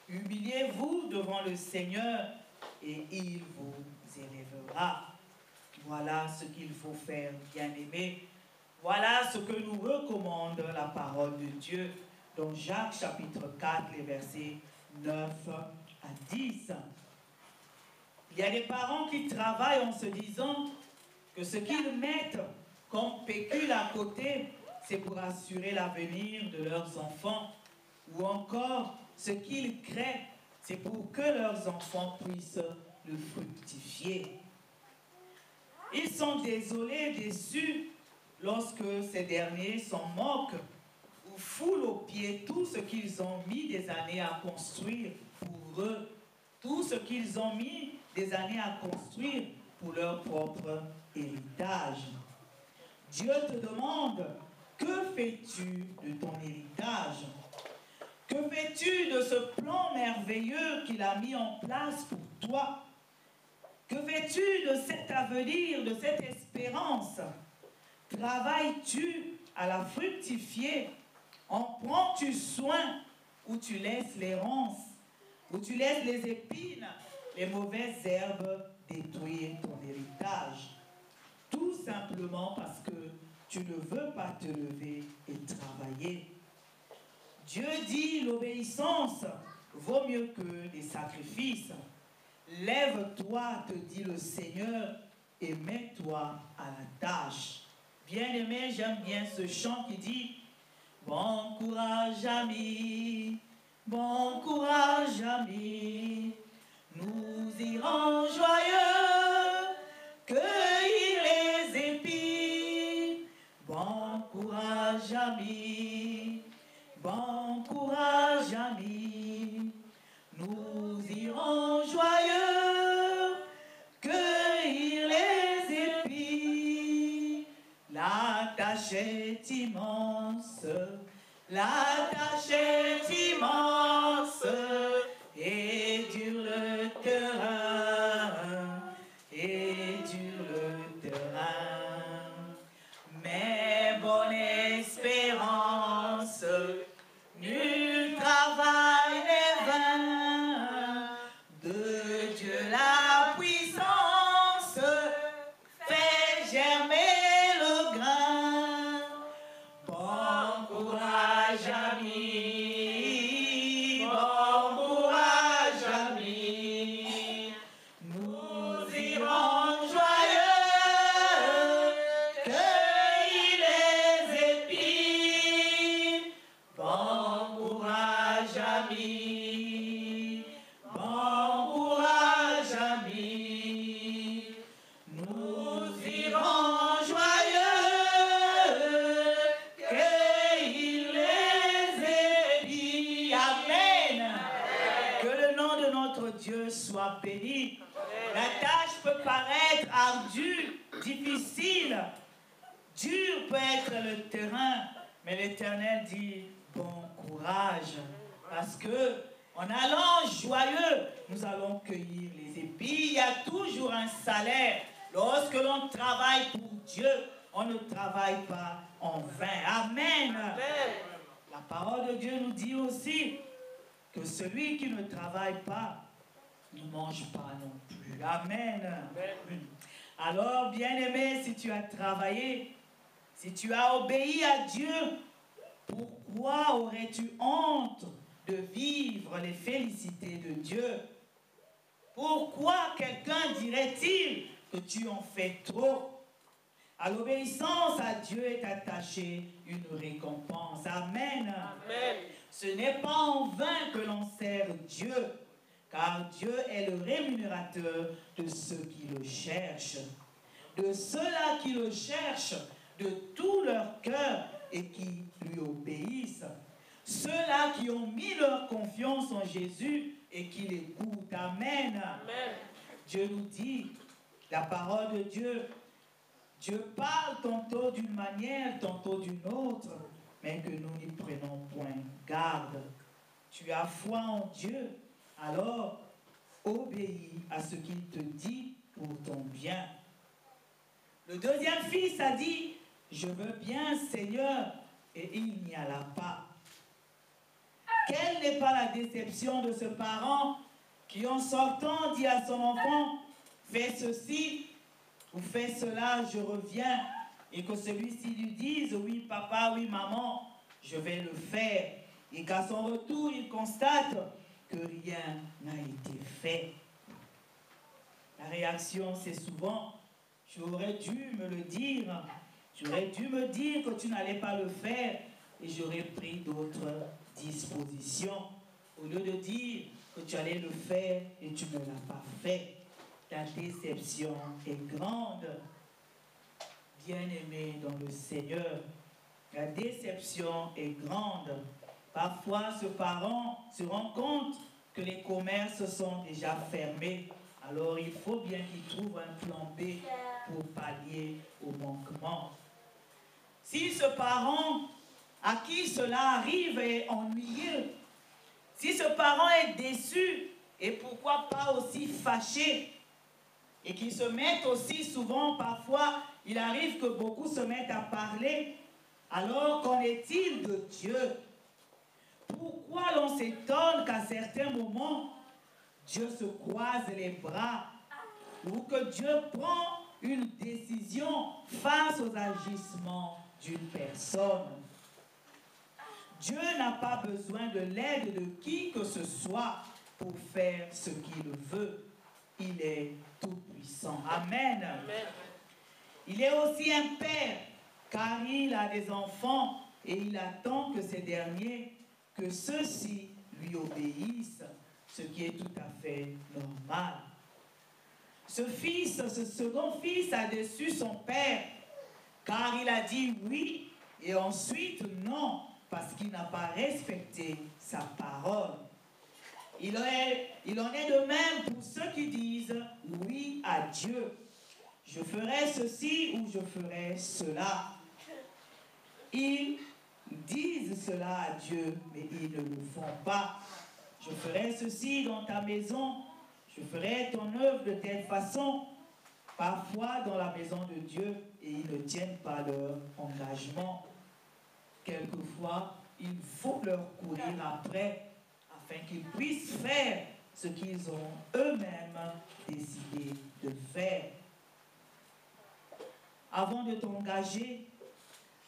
Humiliez-vous devant le Seigneur et il vous élèvera. Voilà ce qu'il faut faire, bien-aimés. Voilà ce que nous recommande la parole de Dieu dans Jacques chapitre 4, les versets 9 à 10. Il y a des parents qui travaillent en se disant que ce qu'ils mettent comme pécule à côté, c'est pour assurer l'avenir de leurs enfants. Ou encore, ce qu'ils créent, c'est pour que leurs enfants puissent le fructifier. Ils sont désolés, déçus, lorsque ces derniers s'en moquent ou foulent aux pieds tout ce qu'ils ont mis des années à construire pour eux, tout ce qu'ils ont mis des années à construire pour leur propre héritage. Dieu te demande, que fais-tu de ton héritage? Que fais-tu de ce plan merveilleux qu'il a mis en place pour toi? Que fais-tu de cet avenir, de cette espérance? Travailles-tu à la fructifier? En prends-tu soin ou tu laisses les ronces, ou tu laisses les épines, les mauvaises herbes détruire ton héritage? Tout simplement parce que tu ne veux pas te lever et travailler. Dieu dit l'obéissance vaut mieux que des sacrifices. Lève-toi, te dit le Seigneur, et mets-toi à la tâche. Bien-aimé, j'aime bien ce chant qui dit « Bon courage, ami, bon courage, ami, nous irons joyeux cueillir les épis. Bon courage, ami, bon courage, ami, nous irons joyeux cueillir les épis. La tâche est immense, la tâche est immense, et dur le terrain, et dur le terrain. Mais bonne espérance, nul travail n'est vain, de Dieu la puissance fait germer le grain. Bon courage, ami, bon courage, ami, nous irons joyeux cueillir les épis. Bon courage, ami, bon courage, ami, nous irons joyeux cueillir les épis. Amen. Que le nom de notre Dieu soit béni. La tâche peut paraître ardue, difficile, dur peut être le terrain, mais l'Éternel dit bon courage, parce que en allant joyeux, nous allons cueillir les épis. Il y a toujours un salaire. Lorsque l'on travaille pour Dieu, on ne travaille pas en vain. Amen. Amen. La parole de Dieu nous dit aussi que celui qui ne travaille pas ne mange pas non plus. Amen. Amen. Alors, bien-aimé, si tu as travaillé, si tu as obéi à Dieu, pourquoi aurais-tu honte de vivre les félicités de Dieu? Pourquoi quelqu'un dirait-il que tu en fais trop? À l'obéissance à Dieu est attachée une récompense. Amen. Amen. Ce n'est pas en vain que l'on sert Dieu, car Dieu est le rémunérateur de ceux qui le cherchent. De ceux-là qui le cherchent de tout leur cœur et qui lui obéissent. Ceux-là qui ont mis leur confiance en Jésus et qui l'écoutent. Amen. Amen. Dieu nous dit, la parole de Dieu, Dieu parle tantôt d'une manière, tantôt d'une autre, mais que nous n'y prenons point garde. Tu as foi en Dieu, alors obéis à ce qu'il te dit pour ton bien. Le deuxième fils a dit, je veux bien, Seigneur, et il n'y alla pas. Quelle n'est pas la déception de ce parent qui, en sortant, dit à son enfant, fais ceci ou fais cela, je reviens, et que celui-ci lui dise, oui papa, oui maman, je vais le faire, et qu'à son retour, il constate que rien n'a été fait. La réaction, c'est souvent, tu aurais dû me le dire, tu aurais dû me dire que tu n'allais pas le faire, et j'aurais pris d'autres dispositions. Au lieu de dire que tu allais le faire et tu ne l'as pas fait, ta déception est grande. Bien-aimé dans le Seigneur, la déception est grande. Parfois, ce parent se rend compte que les commerces sont déjà fermés. Alors, il faut bien qu'il trouve un plan B pour pallier au manquement. Si ce parent à qui cela arrive est ennuyeux, si ce parent est déçu, et pourquoi pas aussi fâché, et qu'il se mette aussi souvent, parfois, il arrive que beaucoup se mettent à parler, alors qu'en est-il de Dieu? Pourquoi l'on s'étonne qu'à certains moments, Dieu se croise les bras, ou que Dieu prend une décision face aux agissements d'une personne? Dieu n'a pas besoin de l'aide de qui que ce soit pour faire ce qu'il veut. Il est tout-puissant. Amen. Amen. Il est aussi un père, car il a des enfants et il attend que ces derniers, que ceux-ci lui obéissent, ce qui est tout à fait normal. Ce second fils a déçu son père, car il a dit oui et ensuite non, parce qu'il n'a pas respecté sa parole. Il en est de même pour ceux qui disent oui à Dieu. Je ferai ceci ou je ferai cela. Ils disent cela à Dieu, mais ils ne le font pas. Je ferai ceci dans ta maison, je ferai ton œuvre de telle façon. Parfois dans la maison de Dieu, et ils ne tiennent pas leur engagement. Quelquefois, il faut leur courir après afin qu'ils puissent faire ce qu'ils ont eux-mêmes décidé de faire. Avant de t'engager,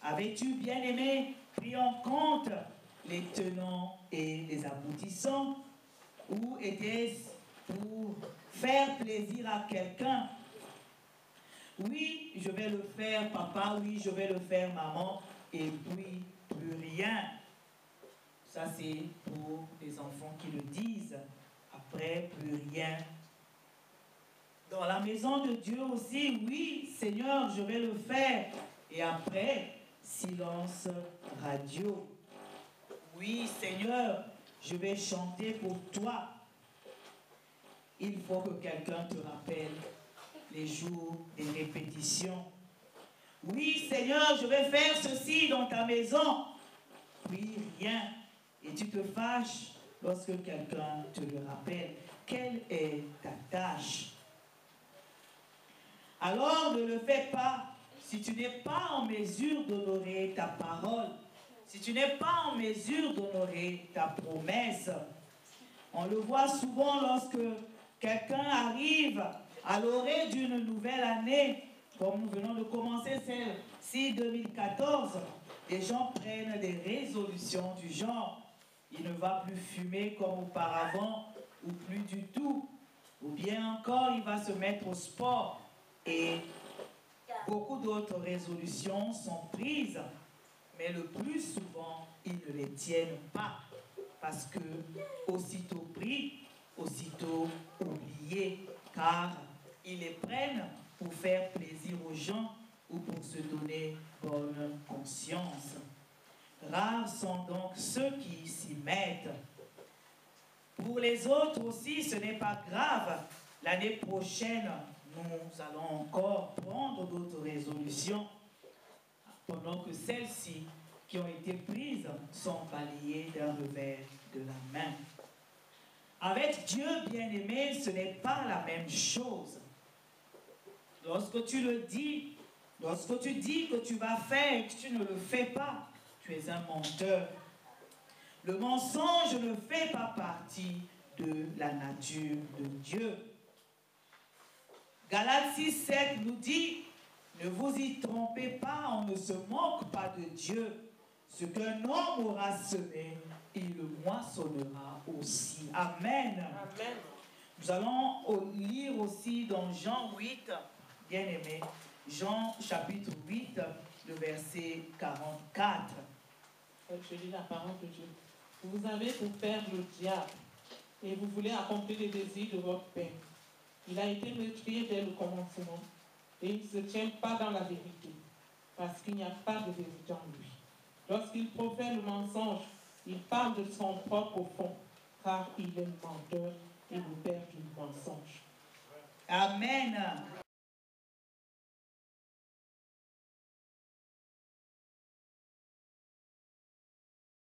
avais-tu, bien-aimé, pris en compte les tenants et les aboutissants, ou était-ce pour faire plaisir à quelqu'un? Oui, je vais le faire, papa, oui, je vais le faire, maman, et puis plus rien. Ça, c'est pour les enfants qui le disent. Après, plus rien. Dans la maison de Dieu aussi, oui, Seigneur, je vais le faire. Et après, silence radio. Oui, Seigneur, je vais chanter pour toi. Il faut que quelqu'un te rappelle les jours des répétitions. Oui, Seigneur, je vais faire ceci dans ta maison. Puis rien. Et tu te fâches lorsque quelqu'un te le rappelle. Quelle est ta tâche? Alors ne le fais pas si tu n'es pas en mesure d'honorer ta parole, si tu n'es pas en mesure d'honorer ta promesse. On le voit souvent lorsque quelqu'un arrive à l'orée d'une nouvelle année, comme nous venons de commencer celle-ci 2014, les gens prennent des résolutions du genre. Il ne va plus fumer comme auparavant, ou plus du tout. Ou bien encore, il va se mettre au sport. Et beaucoup d'autres résolutions sont prises, mais le plus souvent, ils ne les tiennent pas. Parce que, aussitôt pris, aussitôt oublié, car ils les prennent pour faire plaisir aux gens ou pour se donner bonne conscience. Rares sont donc ceux qui s'y mettent. Pour les autres aussi, ce n'est pas grave. L'année prochaine, nous allons encore prendre d'autres résolutions, pendant que celles-ci qui ont été prises sont balayées d'un revers de la main. Avec Dieu, bien-aimé, ce n'est pas la même chose. Lorsque tu le dis, lorsque tu dis que tu vas faire et que tu ne le fais pas, tu es un menteur. Le mensonge ne fait pas partie de la nature de Dieu. Galates 6:7 nous dit, ne vous y trompez pas, on ne se moque pas de Dieu. Ce qu'un homme aura semé, il le moissonnera aussi. Amen. Amen. Nous allons lire aussi dans Jean 8, bien aimé, Jean chapitre 8, le verset 44. Je lis la parole de Dieu. Vous avez pour père le diable et vous voulez accomplir les désirs de votre père. Il a été meurtrier dès le commencement et il ne se tient pas dans la vérité parce qu'il n'y a pas de vérité en lui. Lorsqu'il profère le mensonge, il parle de son propre fond car il est menteur et le père du mensonge. Amen.